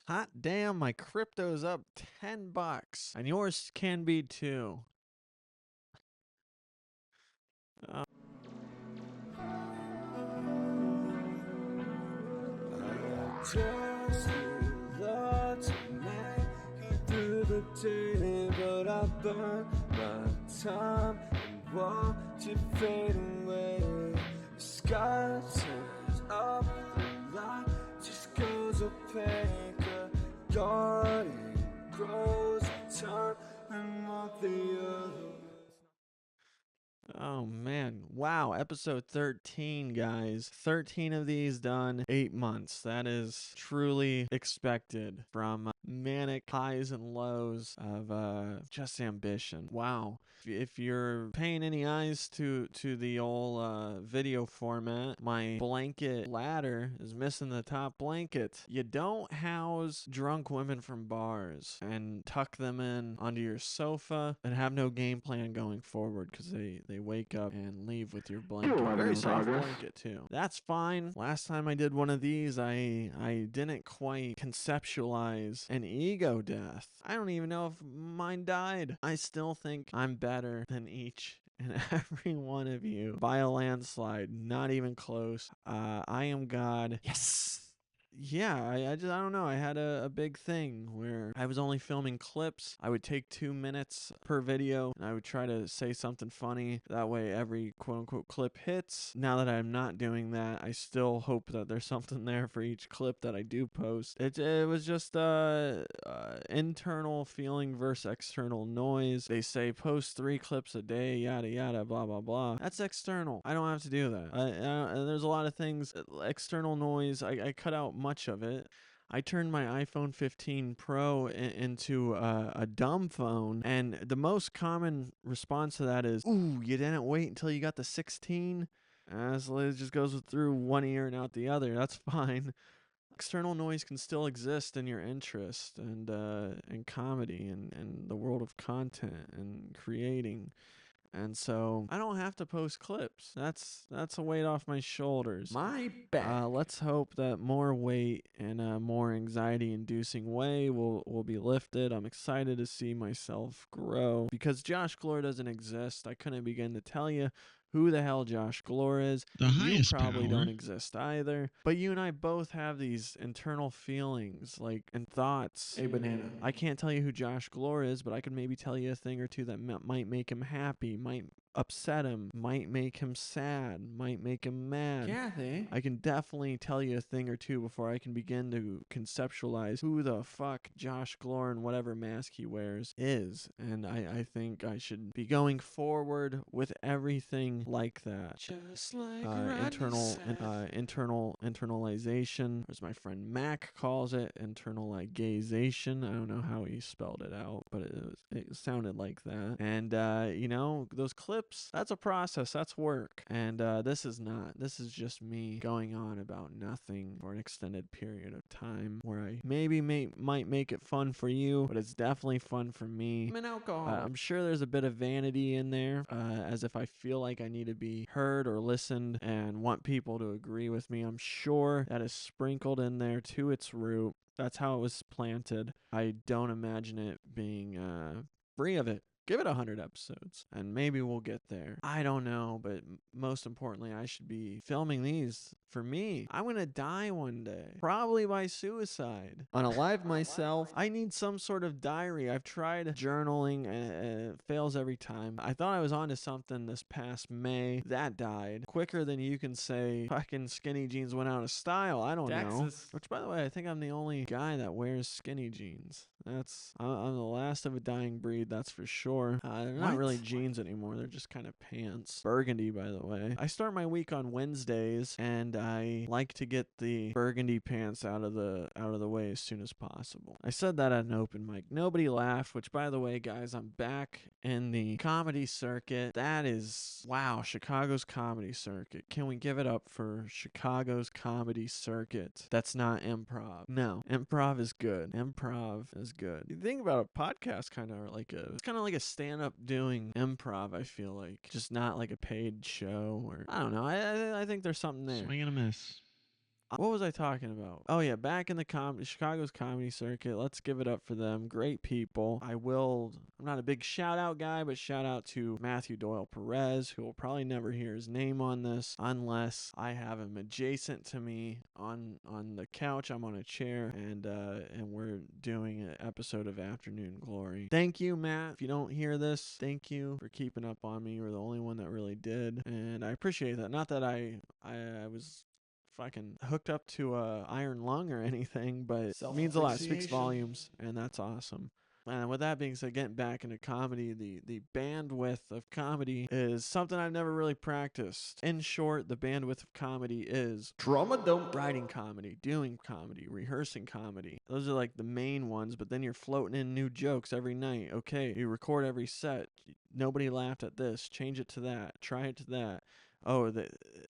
Hot damn, my crypto's up $10. And yours can be too. Uh, Just a lot to make it through the day, but I burn my time and watch it fade away. The sky turns up, the light just goes opaque. A garden grows in time and what the other. Oh man. Wow. Episode 13, guys. 13 of these done. 8 months. That is truly expected from manic highs and lows of just ambition. Wow. If you're paying any eyes to the old video format, my blanket ladder is missing the top blanket. You don't house drunk women from bars and tuck them in onto your sofa and have no game plan going forward because they wake up and leave with your blanket. Very soft blanket too. That's fine. Last time I did one of these, I didn't quite conceptualize an ego death. I don't even know if mine died. I still think I'm better than each and every one of you by a landslide. Not even close. I am God. Yes. Yeah, I don't know. I had a big thing where I was only filming clips. I would take 2 minutes per video and I would try to say something funny. That way every quote unquote clip hits. Now that I'm not doing that, I still hope that there's something there for each clip that I do post. It was just internal feeling versus external noise. They say post 3 clips a day, yada yada, blah blah blah. That's external. I don't have to do that. And there's a lot of things, external noise. I cut out much of it. I turned my iPhone 15 Pro into a dumb phone, and the most common response to that is, "Ooh, you didn't wait until you got the 16." So it just goes through one ear and out the other. That's fine. External noise can still exist in your interest and in comedy and the world of content and creating. And so I don't have to post clips. That's a weight off my shoulders. My back. Let's hope that more weight in a more anxiety-inducing way will be lifted. I'm excited to see myself grow because Josh Glore doesn't exist. I couldn't begin to tell you who the hell Josh Glore is. The You highest probably power. don't exist either. But you and I both have these internal feelings, like, and thoughts. A banana. I can't tell you who Josh Glore is, but I could maybe tell you a thing or two that might make him happy, might upset him, might make him sad, might make him mad. Kathy. I can definitely tell you a thing or two before I can begin to conceptualize who the fuck Josh Glore and whatever mask he wears is. And I think I should be going forward with everything like that. Just like Internalization, as my friend Mac calls it, internalization. I don't know how he spelled it out, but it sounded like that. And those clips, that's a process, that's work. And this is not. This is just me going on about nothing for an extended period of time where I maybe might make it fun for you, but it's definitely fun for me. I'm an alcohol. I'm sure there's a bit of vanity in there, as if I feel like I need to be heard or listened and want people to agree with me. I'm sure that is sprinkled in there to its root. That's how it was planted. I don't imagine it being free of it. Give it 100 episodes, and maybe we'll get there. I don't know, but most importantly, I should be filming these for me. I'm gonna die one day, probably by suicide. Unalive myself. I need some sort of diary. I've tried journaling, and it fails every time. I thought I was onto something this past May. That died quicker than you can say fucking skinny jeans went out of style. I don't know. Which, by the way, I think I'm the only guy that wears skinny jeans. I'm the last of a dying breed, that's for sure. They're not really jeans anymore, they're just kind of pants. Burgundy, by the way. I start my week on Wednesdays, and I like to get the burgundy pants out of the way as soon as possible. I said that at an open mic. Nobody laughed, which, by the way, guys, I'm back in the comedy circuit. That is, wow, Chicago's comedy circuit. Can we give it up for Chicago's comedy circuit? That's not improv. No, improv is good. Improv is good. You think about a podcast it's kind of like a stand-up doing improv, I feel like. Just not like a paid show, or I don't know. I think there's something there. Swing and a miss. what was I talking about? Oh yeah, back in the Chicago's comedy circuit. Let's give it up for them. Great people. I'm not a big shout out guy, but shout out to Matthew Doyle Perez, who will probably never hear his name on this unless I have him adjacent to me on the couch. I'm on a chair, and we're doing an episode of Afternoon Glory. Thank you, Matt. If you don't hear this, thank you for keeping up on me. You were the only one that really did, and I appreciate that. Not that I was fucking hooked up to a iron lung or anything, but it means a lot. It speaks volumes, and that's awesome. And with that being said, getting back into comedy, the bandwidth of comedy is something I've never really practiced. In short, the bandwidth of comedy is writing comedy, doing comedy, rehearsing comedy. Those are like the main ones, but then you're floating in new jokes every night. Okay, you record every set. Nobody laughed at this. Change it to that. Try it to that. Oh,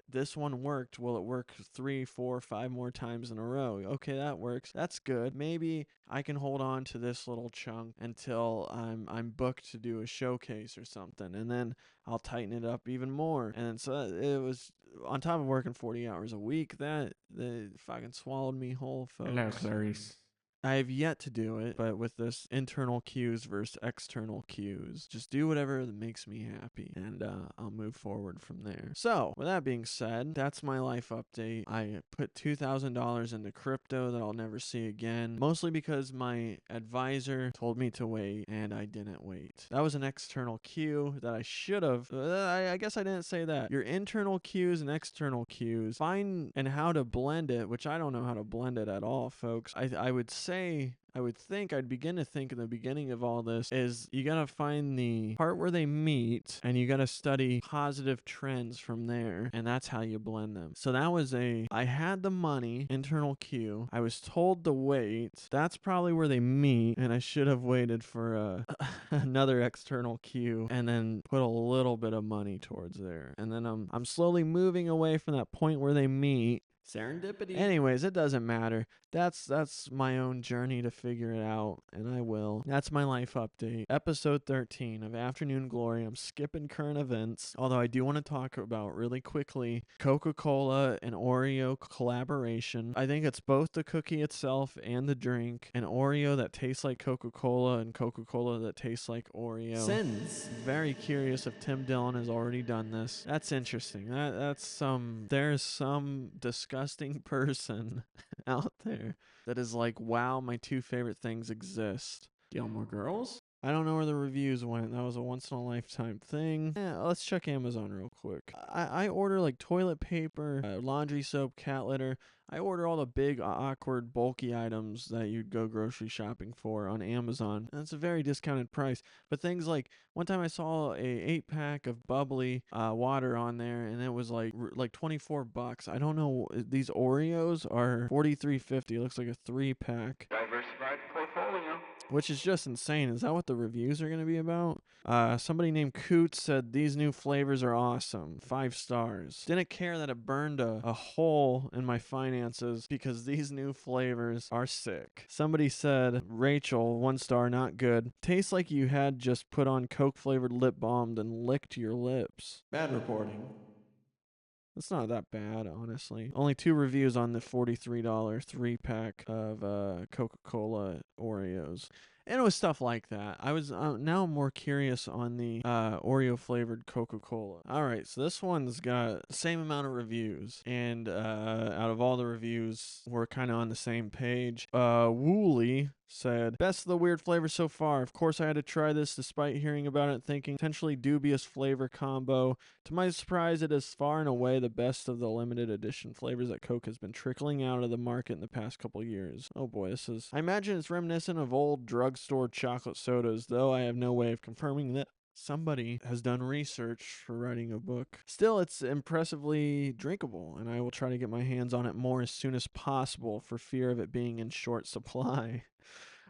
this one worked. Will it work 3, 4, 5 more times in a row? Okay, that works. That's good. Maybe I can hold on to this little chunk until I'm booked to do a showcase or something, and then I'll tighten it up even more. And so it was on top of working 40 hours a week. That fucking swallowed me whole, folks. Hello, Clarice. I have yet to do it, but with this internal cues versus external cues, just do whatever that makes me happy, and I'll move forward from there. So, with that being said, that's my life update. I put $2,000 into crypto that I'll never see again, mostly because my advisor told me to wait, and I didn't wait. That was an external cue that I should have. I guess I didn't say that. Your internal cues and external cues, find and how to blend it, which I don't know how to blend it at all, folks. I would think I'd begin to think in the beginning of all this is you gotta find the part where they meet and you gotta study positive trends from there, and that's how you blend them. So that was I had the money, internal cue. I was told to wait. That's probably where they meet, and I should have waited for another external cue and then put a little bit of money towards there. And then I'm slowly moving away from that point where they meet. Serendipity. Anyways, it doesn't matter. That's my own journey to figure it out, and I will. That's my life update. Episode 13 of Afternoon Glory. I'm skipping current events, although I do want to talk about really quickly Coca-Cola and Oreo collaboration. I think it's both the cookie itself and the drink. An Oreo that tastes like Coca-Cola and Coca-Cola that tastes like Oreo. Sins. Very curious if Tim Dillon has already done this. That's interesting. There's some disgusting person out there that is like, wow, my two favorite things exist. Gilmore Girls? I don't know where the reviews went. That was a once-in-a-lifetime thing. Let's check Amazon real quick. I order like toilet paper, laundry soap, cat litter. I order all the big, awkward, bulky items that you'd go grocery shopping for on Amazon. And it's a very discounted price. But things like, one time I saw a 8-pack of bubbly water on there, and it was like $24. I don't know. These Oreos are $43.50. It looks like a 3-pack. Diversified portfolio. Which is just insane. Is that what the reviews are going to be about? Somebody named Coots said, these new flavors are awesome. 5 stars. Didn't care that it burned a hole in my finances because these new flavors are sick. Somebody said, Rachel, 1 star, not good. Tastes like you had just put on Coke flavored lip balm and licked your lips. Bad reporting. It's not that bad, honestly. Only 2 reviews on the $43 3-pack of Coca-Cola Oreos. And it was stuff like that. I was now more curious on the Oreo flavored Coca-Cola. All right, so this one's got the same amount of reviews, and out of all the reviews, we're kind of on the same page. Wooly said, best of the weird flavors so far. Of course, I had to try this despite hearing about it, thinking potentially dubious flavor combo. To my surprise, it is far and away the best of the limited edition flavors that Coke has been trickling out of the market in the past couple years. Oh boy, I imagine it's reminiscent of old drugstore chocolate sodas, though I have no way of confirming that. Somebody has done research for writing a book. Still, it's impressively drinkable, and I will try to get my hands on it more as soon as possible for fear of it being in short supply.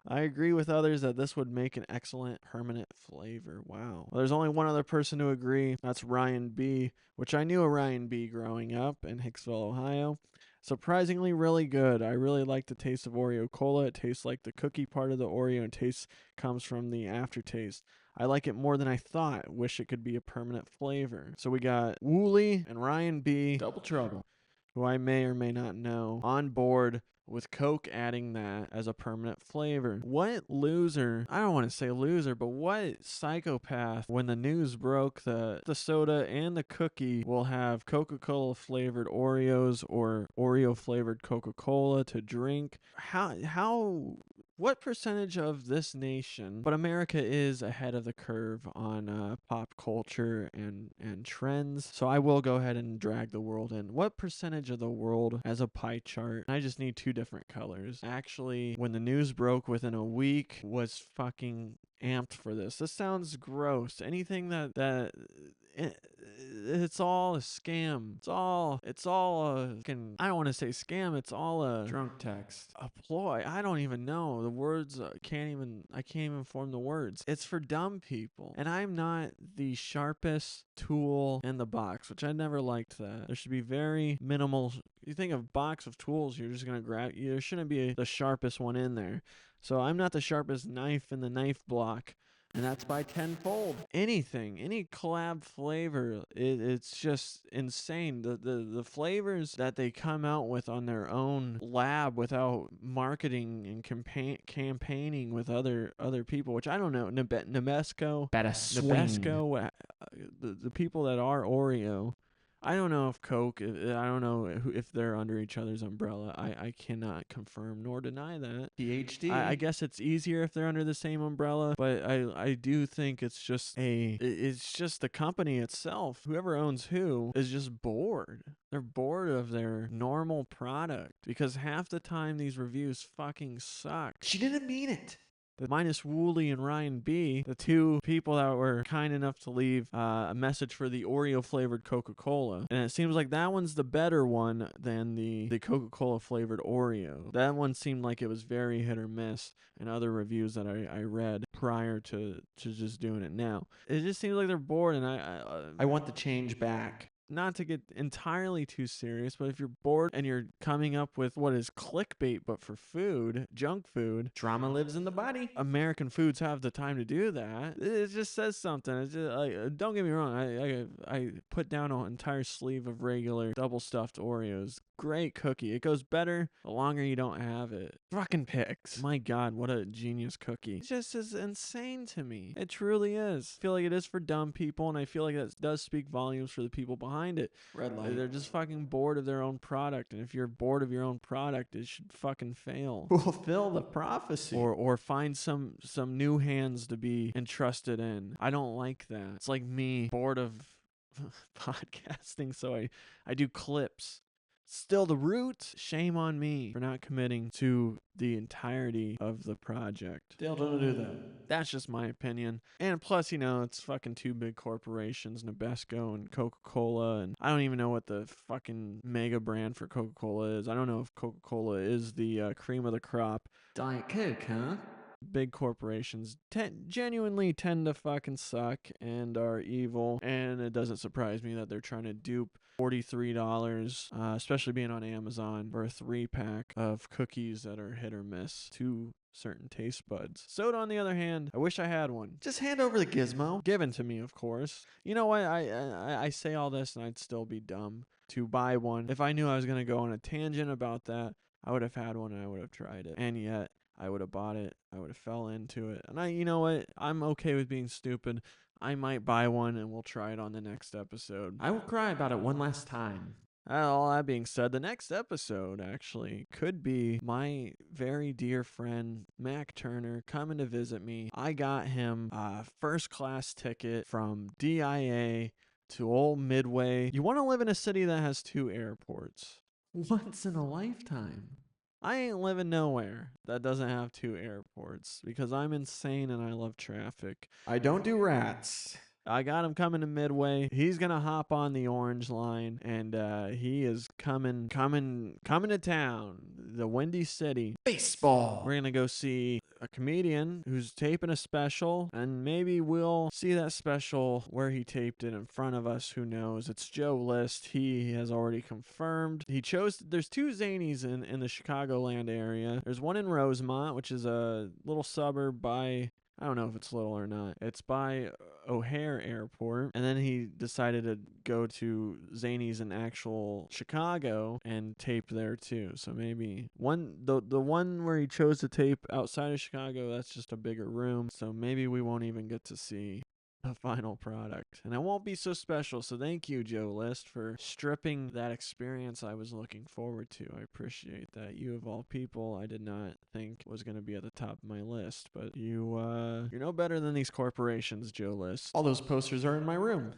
I agree with others that this would make an excellent permanent flavor. Wow. Well, there's only one other person to agree. That's Ryan B., which I knew a Ryan B. growing up in Hicksville, Ohio. Surprisingly really good. I really like the taste of Oreo Cola. It tastes like the cookie part of the Oreo, and taste comes from the aftertaste. I like it more than I thought. Wish it could be a permanent flavor. So we got Wooly and Ryan B. Double trouble. who I may or may not know, on board with Coke adding that as a permanent flavor. What loser, I don't want to say loser, but what psychopath, when the news broke that the soda and the cookie will have Coca-Cola flavored Oreos or Oreo flavored Coca-Cola to drink, what percentage of this nation, but America is ahead of the curve on pop culture and trends, so I will go ahead and drag the world in. What percentage of the world has a pie chart? I just need two different colors. Actually, when the news broke within a week, was fucking amped for this. This sounds gross. Anything that it's all a scam. It's all a fucking, I don't want to say scam. It's all a Drunk text. a ploy. I don't even know the words. I can't even form the words. It's for dumb people, and I'm not the sharpest tool in the box, which I never liked that. There should be very minimal. You think of box of tools, you're just gonna grab. There shouldn't be the sharpest one in there. So I'm not the sharpest knife in the knife block. And that's by tenfold. Anything, any collab flavor, it's just insane. The flavors that they come out with on their own lab without marketing and campaigning with other people, which I don't know. Nabisco, the people that are Oreo. I don't know if Coke, I don't know if they're under each other's umbrella. I cannot confirm nor deny that. PhD. I guess it's easier if they're under the same umbrella, but I do think it's just the company itself. Whoever owns who is just bored. They're bored of their normal product because half the time these reviews fucking suck. She didn't mean it. Minus Wooly and Ryan B, the two people that were kind enough to leave a message for the Oreo flavored Coca-Cola. And it seems like that one's the better one than the Coca-Cola flavored Oreo. That one seemed like it was very hit or miss in other reviews that I read prior to just doing it now. It just seems like they're bored, and I want the change back. Not to get entirely too serious, but if you're bored and you're coming up with what is clickbait but for food, junk food, Drama lives in the body. American foods have the time to do that. It just says something. It's just, like, don't get me wrong. I put down an entire sleeve of regular double stuffed Oreos. Great cookie. It goes better the longer you don't have it. Fucking Pix. My God, what a genius cookie. It just is insane to me. It truly is. I feel like it is for dumb people, and I feel like that does speak volumes for the people behind it. Red light. They're just fucking bored of their own product, and if you're bored of your own product, it should fucking fail. Fulfill the prophecy. Or find some new hands to be entrusted in. I don't like that. It's like me bored of podcasting, so I do clips. Still the roots. Shame on me for not committing to the entirety of the project. Dale, don't do that. That's just my opinion. And plus, it's fucking two big corporations, Nabisco and Coca-Cola, and I don't even know what the fucking mega brand for Coca-Cola is. I don't know if Coca-Cola is the cream of the crop. Diet Coke, huh? Big corporations genuinely tend to fucking suck and are evil, and it doesn't surprise me that they're trying to dupe $43, especially being on Amazon, for a 3-pack of cookies that are hit or miss to certain taste buds. Soda, on the other hand, I wish I had one. Just hand over the gizmo. Given to me, of course. You know what? I say all this, and I'd still be dumb to buy one. If I knew I was going to go on a tangent about that, I would have had one and I would have tried it. And yet, I would have bought it. I would have fell into it. And you know what? I'm okay with being stupid. I might buy one and we'll try it on the next episode. I will cry about it one last time. All that being said, the next episode actually could be my very dear friend Mac Turner coming to visit me. I got him a first class ticket from DIA to old Midway. You want to live in a city that has 2 airports. Once in a lifetime. I ain't living nowhere that doesn't have 2 airports because I'm insane and I love traffic. I don't do rats. I got him coming to Midway. He's going to hop on the Orange Line, and he is coming to town, the Windy City. Baseball. We're going to go see a comedian who's taping a special, and maybe we'll see that special where he taped it in front of us. Who knows? It's Joe List. He has already confirmed. There's 2 Zanies in the Chicagoland area. There's one in Rosemont, which is a little suburb by I don't know if it's little or not. It's by O'Hare Airport. And then he decided to go to Zany's in actual Chicago and tape there too. So maybe the one where he chose to tape outside of Chicago, that's just a bigger room. So maybe we won't even get to see the final product, and it won't be so special. So thank you, Joe List, for stripping that experience I was looking forward to. I appreciate that. You of all people, I did not think was going to be at the top of my list, but you're no better than these corporations, Joe List. All those posters are in my room.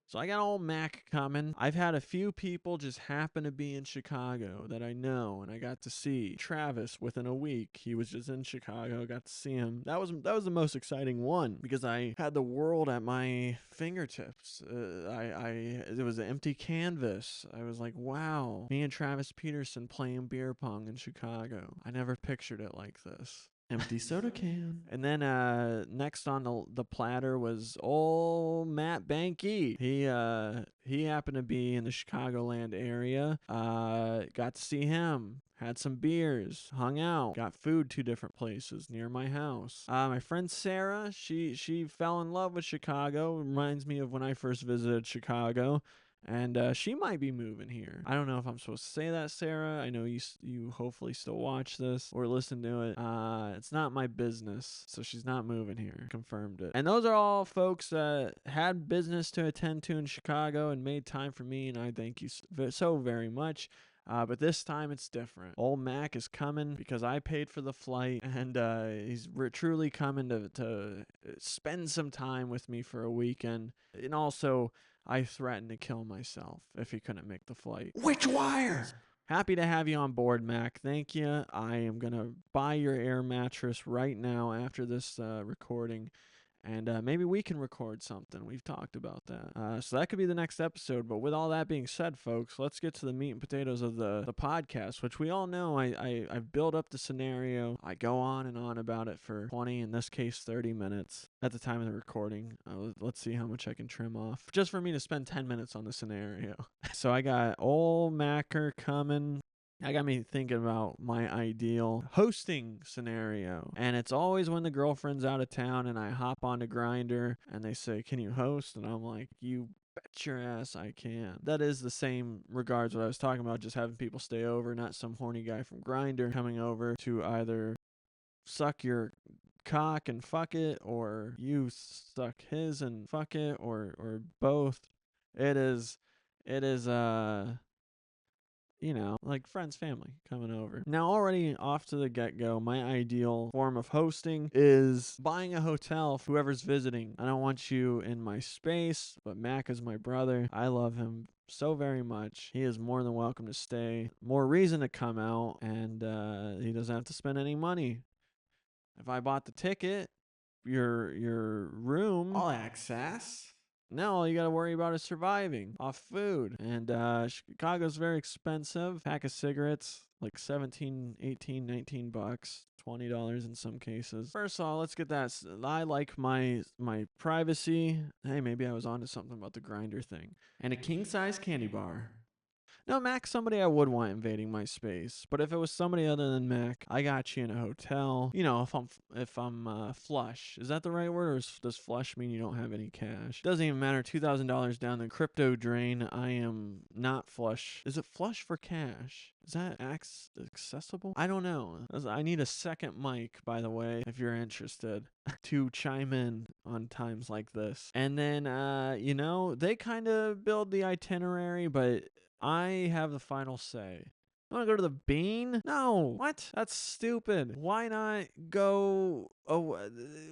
So I got old Mac coming. I've had a few people just happen to be in Chicago that I know, and I got to see Travis within a week. He was just in Chicago. Got to see him. That was the most exciting one because I had the world at my fingertips. It was an empty canvas. I was like, wow, me and Travis Peterson playing beer pong in Chicago. I never pictured it like this. Empty soda can. And then next on the platter was old Matt Banky. He happened to be in the Chicagoland area. Got to see him. Had some beers, hung out, got food 2 different places near my house. My friend Sarah, she fell in love with Chicago. Reminds me of when I first visited Chicago. And she might be moving here. I don't know if I'm supposed to say that, Sarah. I know you hopefully still watch this or listen to it. It's not my business, so she's not moving here. Confirmed it. And those are all folks that had business to attend to in Chicago and made time for me, and I thank you so very much. But this time it's different. Old Mac is coming because I paid for the flight, and he's truly coming to spend some time with me for a weekend. And also, I threatened to kill myself if he couldn't make the flight. Which wire? Happy to have you on board, Mac. Thank you. I am going to buy your air mattress right now after this recording. And maybe we can record something. We've talked about that. So that could be the next episode. But with all that being said, folks, let's get to the meat and potatoes of the podcast, which we all know I've built up the scenario. I go on and on about it for 20, in this case 30 minutes at the time of the recording. Let's see how much I can trim off just for me to spend 10 minutes on the scenario. So I got old Macker coming. That got me thinking about my ideal hosting scenario. And it's always when the girlfriend's out of town and I hop onto Grindr and they say, "Can you host?" And I'm like, "You bet your ass I can." That is the same regards what I was talking about, just having people stay over, not some horny guy from Grindr coming over to either suck your cock and fuck it, or you suck his and fuck it, or both. It is like friends, family coming over. Now, already off to the get-go, my ideal form of hosting is buying a hotel for whoever's visiting. I don't want you in my space, but Mac is my brother. I love him so very much. He is more than welcome to stay. More reason to come out, and he doesn't have to spend any money. If I bought the ticket, your room, All access. now all you got to worry about is surviving off food. And Chicago's very expensive. Pack of cigarettes, like 17, 18, 19 bucks. $20 in some cases. First of all, let's get that. I like my privacy. Hey, maybe I was onto something about the Grindr thing. And a king-size candy bar. No, Mac's somebody I would want invading my space. But if it was somebody other than Mac, I got you in a hotel. You know, if I'm flush. Is that the right word, or does flush mean you don't have any cash? Doesn't even matter. $2,000 down the crypto drain. I am not flush. Is it flush for cash? Is that accessible? I don't know. I need a second mic, by the way, if you're interested, to chime in on times like this. And then, they kind of build the itinerary, but I have the final say. I want to go to the Bean? No. What? That's stupid. Why not go... Oh,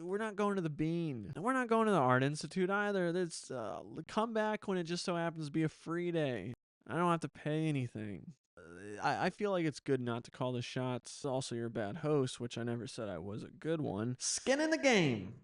we're not going to the Bean. And we're not going to the Art Institute either. It's come back when it just so happens to be a free day. I don't have to pay anything. I feel like it's good not to call the shots. Also, you're a bad host, which I never said I was a good one. Skin in the game.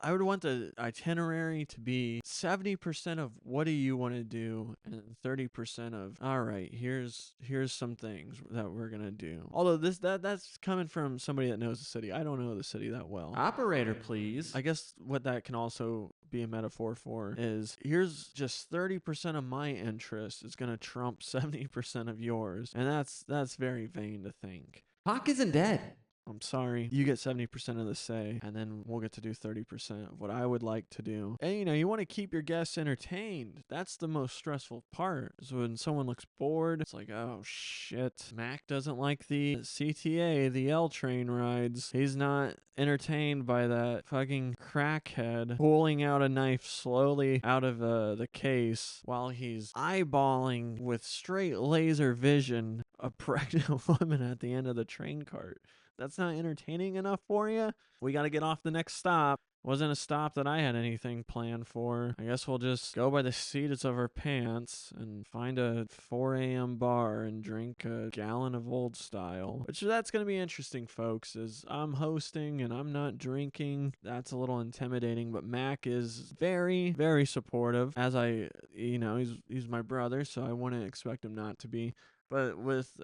I would want the itinerary to be 70% of what do you want to do, and 30% of, all right, here's some things that we're gonna do. Although that's coming from somebody that knows the city. I don't know the city that well. Operator, please. I guess what that can also be a metaphor for is, here's just 30% of my interest is gonna trump 70% of yours, and that's very vain to think. Hawk isn't dead. I'm sorry. You get 70% of the say, and then we'll get to do 30% of what I would like to do. And you want to keep your guests entertained. That's the most stressful part. Is when someone looks bored, it's like, oh shit. Mac doesn't like the CTA, the L train rides. He's not entertained by that fucking crackhead pulling out a knife slowly out of the case while he's eyeballing with straight laser vision a pregnant woman at the end of the train cart. That's not entertaining enough for you? We got to get off the next stop. Wasn't a stop that I had anything planned for. I guess we'll just go by the seats of our pants and find a 4 a.m. bar and drink a gallon of Old Style. Which that's going to be interesting, folks, as I'm hosting and I'm not drinking. That's a little intimidating, but Mac is very, very supportive. As he's my brother, so I wouldn't expect him not to be. But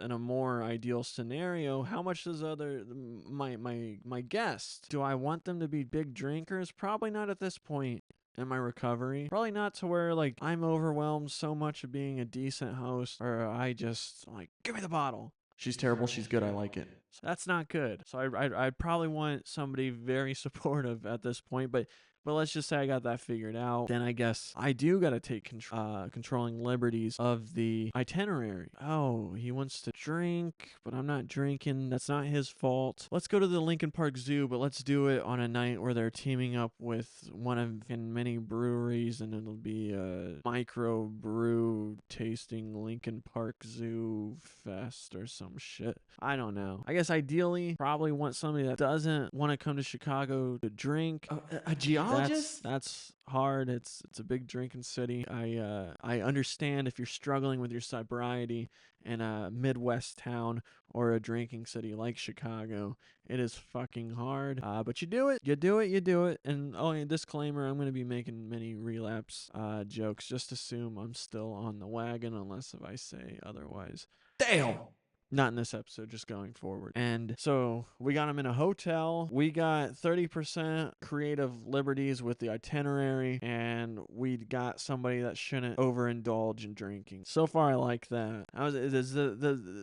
in a more ideal scenario, how much does my guest, do I want them to be big drinkers? Probably not at this point in my recovery. Probably not to where like I'm overwhelmed so much of being a decent host, or I just like, give me the bottle. She's terrible. She's good. I like it. So that's not good. So I'd probably want somebody very supportive at this point, but let's just say I got that figured out. Then I guess I do got to take controlling liberties of the itinerary. Oh, he wants to drink, but I'm not drinking. That's not his fault. Let's go to the Lincoln Park Zoo, but let's do it on a night where they're teaming up with one of many breweries, and it'll be a micro brew tasting Lincoln Park Zoo Fest or some shit. I don't know. I guess ideally, probably want somebody that doesn't want to come to Chicago to drink. A geologist? That's hard. It's a big drinking city. I understand if you're struggling with your sobriety in a Midwest town or a drinking city like Chicago. It is fucking hard. But you do it. You do it. And a disclaimer, I'm going to be making many relapse jokes. Just assume I'm still on the wagon unless if I say otherwise. Damn. Not in this episode, just going forward. And so we got him in a hotel. We got 30% creative liberties with the itinerary, and we got somebody that shouldn't overindulge in drinking. So far, I like that.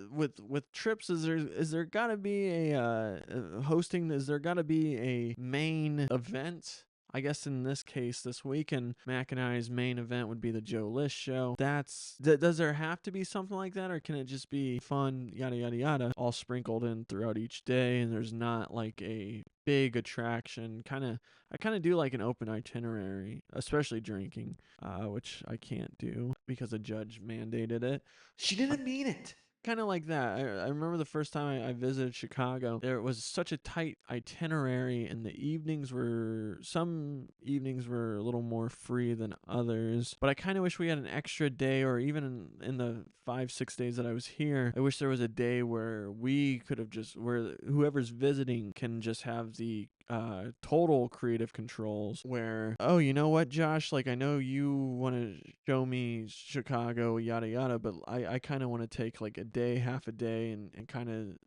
With trips, is there gotta be a hosting? Is there gotta be a main event? I guess in this case, this weekend, Mac and I's main event would be the Joe List show. Does there have to be something like that, or can it just be fun, yada, yada, yada, all sprinkled in throughout each day, and there's not like a big attraction? I kind of do like an open itinerary, especially drinking, which I can't do because a judge mandated it. She didn't mean it. Kind of like that. I remember the first time I visited Chicago, there was such a tight itinerary, and some evenings were a little more free than others. But I kind of wish we had an extra day, or even in the 5-6 days that I was here, I wish there was a day where we could have where whoever's visiting can just have the total creative controls, where, oh, you know what, Josh, like, I know you want to show me Chicago, yada yada, but I kind of want to take like a day, half a day, and kind of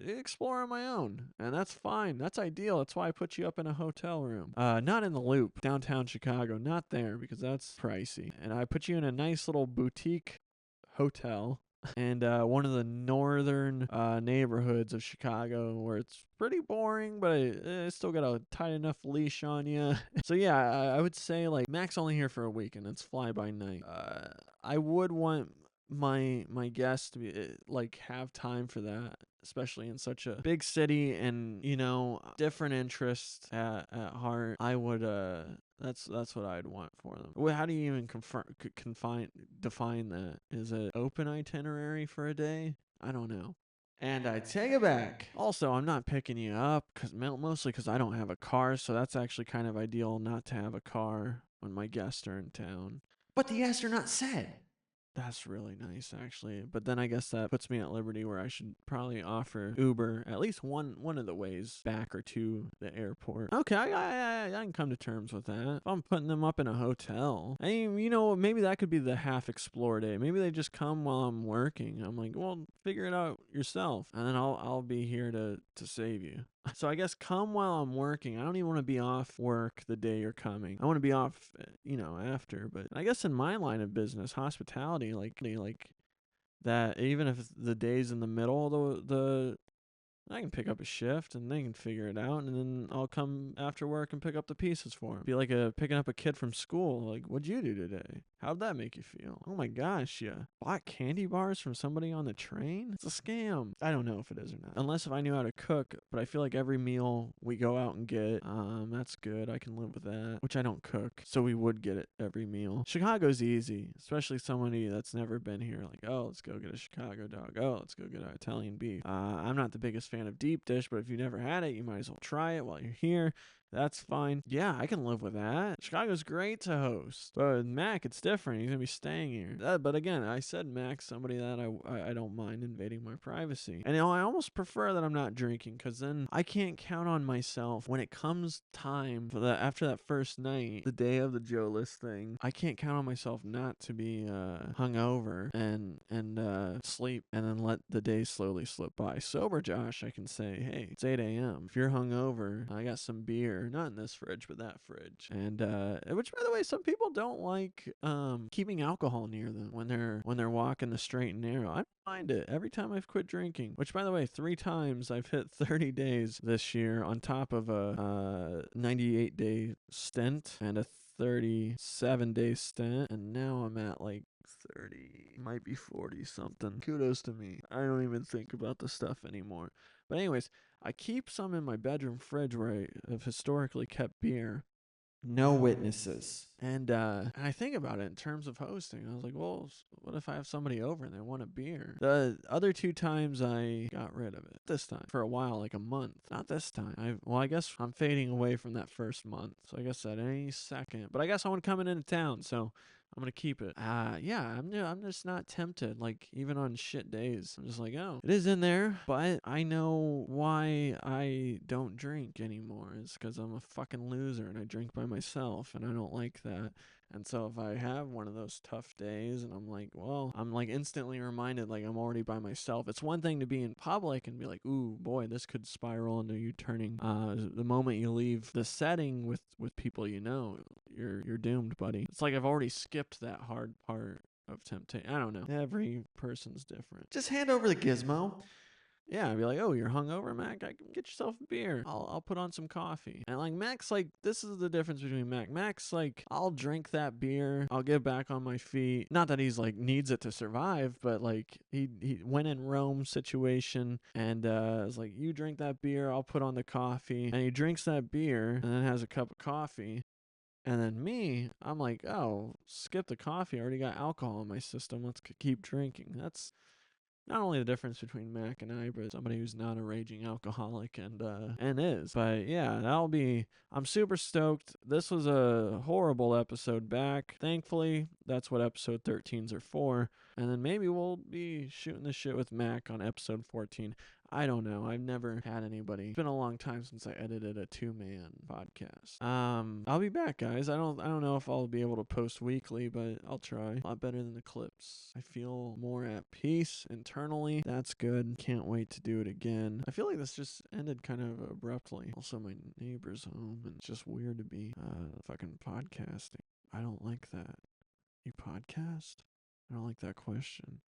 explore on my own. And that's fine. That's ideal. That's why I put you up in a hotel room, not in the Loop, downtown Chicago, not there, because that's pricey. And I put you in a nice little boutique hotel and one of the northern neighborhoods of Chicago, where it's pretty boring, but it's still got a tight enough leash on you. So yeah, I would say like Mac's only here for a week, and it's fly by night. I would want my guests to be like have time for that, especially in such a big city, and different interests at heart. I would that's what I'd want for them. Well, how do you even define that? Is it open itinerary for a day? I don't know. And I take it back. Also, I'm not picking you up mostly because I don't have a car, so that's actually kind of ideal not to have a car when my guests are in town. But the astronaut said. That's really nice, actually. But then I guess that puts me at liberty where I should probably offer Uber at least one of the ways back or to the airport. Okay, I can come to terms with that. If I'm putting them up in a hotel, maybe that could be the half explore day. Maybe they just come while I'm working. I'm like, well, figure it out yourself, and then I'll be here to save you. So I guess come while I'm working. I don't even want to be off work the day you're coming. I want to be off, after. But I guess in my line of business, hospitality, like that, even if the day's in the middle of I can pick up a shift and they can figure it out, and then I'll come after work and pick up the pieces for them. Be like picking up a kid from school. Like, what'd you do today? How'd that make you feel? Oh my gosh, you bought candy bars from somebody on the train? It's a scam. I don't know if it is or not. Unless if I knew how to cook, but I feel like every meal we go out and get, that's good. I can live with that, which I don't cook, so we would get it every meal. Chicago's easy, especially somebody that's never been here. Like, oh, let's go get a Chicago dog. Oh, let's go get an Italian beef. I'm not the biggest fan of deep dish, but if you've never had it, you might as well try it while you're here. That's fine. Yeah, I can live with that. Chicago's great to host. But with Mac, it's different. He's going to be staying here. But again, I said Mac's somebody that I don't mind invading my privacy. And I almost prefer that I'm not drinking, because then I can't count on myself when it comes time for after that first night, the day of the Joe List thing. I can't count on myself not to be hungover and sleep and then let the day slowly slip by. Sober Josh, I can say, hey, it's 8 a.m. If you're hungover, I got some beer. Not in this fridge, but that fridge. And which, by the way, some people don't like keeping alcohol near them when they're walking the straight and narrow. I don't mind it every time I've quit drinking. Which, by the way, 3 times I've hit 30 days this year on top of a 98-day stint and a 37-day stint, and now I'm at like 30, might be 40 something. Kudos to me. I don't even think about the stuff anymore. But anyways, I keep some in my bedroom fridge where I have historically kept beer. No witnesses. And I think about it in terms of hosting. I was like, well, what if I have somebody over and they want a beer? The other 2 times I got rid of it. This time, for a while, like a month. Not this time. I guess I'm fading away from that first month. So I guess at any second. But I guess I want coming into town, so I'm gonna keep it. Yeah, I'm just not tempted. Like, even on shit days, I'm just like, oh, it is in there. But I know why I don't drink anymore. It's because I'm a fucking loser and I drink by myself, and I don't like that. And so if I have one of those tough days and I'm like, well, I'm like instantly reminded, like, I'm already by myself. It's one thing to be in public and be like, ooh, boy, this could spiral into you turning. The moment you leave the setting with people you know, you're doomed, buddy. It's like I've already skipped that hard part of temptation. I don't know. Every person's different. Just hand over the gizmo. Yeah, I'd be like, oh, you're hungover, Mac? I can get yourself a beer. I'll put on some coffee. And like Mac's like, this is the difference between Mac. Mac's like, I'll drink that beer. I'll get back on my feet. Not that he's like needs it to survive, but like he went in Rome situation and was like, you drink that beer, I'll put on the coffee. And he drinks that beer and then has a cup of coffee. And then me, I'm like, oh, skip the coffee. I already got alcohol in my system. Let's keep drinking. That's not only the difference between Mac and I, but somebody who's not a raging alcoholic and is. But yeah, I'm super stoked. This was a horrible episode back. Thankfully, that's what episode 13s are for. And then maybe we'll be shooting the shit with Mac on episode 14. I don't know. I've never had anybody. It's been a long time since I edited a 2-man podcast. I'll be back, guys. I don't know if I'll be able to post weekly, but I'll try. A lot better than the clips. I feel more at peace internally. That's good. Can't wait to do it again. I feel like this just ended kind of abruptly. Also, my neighbor's home, and it's just weird to be fucking podcasting. I don't like that. You podcast? I don't like that question.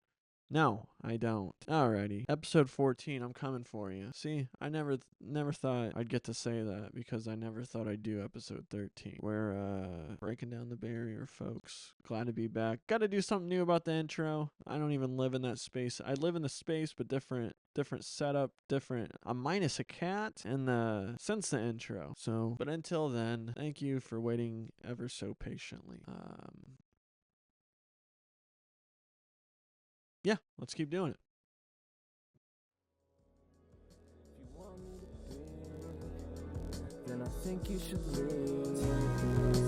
No, I don't. Alrighty. Episode 14, I'm coming for you. See, I never thought I'd get to say that, because I never thought I'd do episode 13. We're breaking down the barrier, folks. Glad to be back. Got to do something new about the intro. I don't even live in that space. I live in the space, but different setup, different. I'm minus a cat since the intro. So, but until then, thank you for waiting ever so patiently. Yeah, let's keep doing it. If you want me to be, then I think you should leave.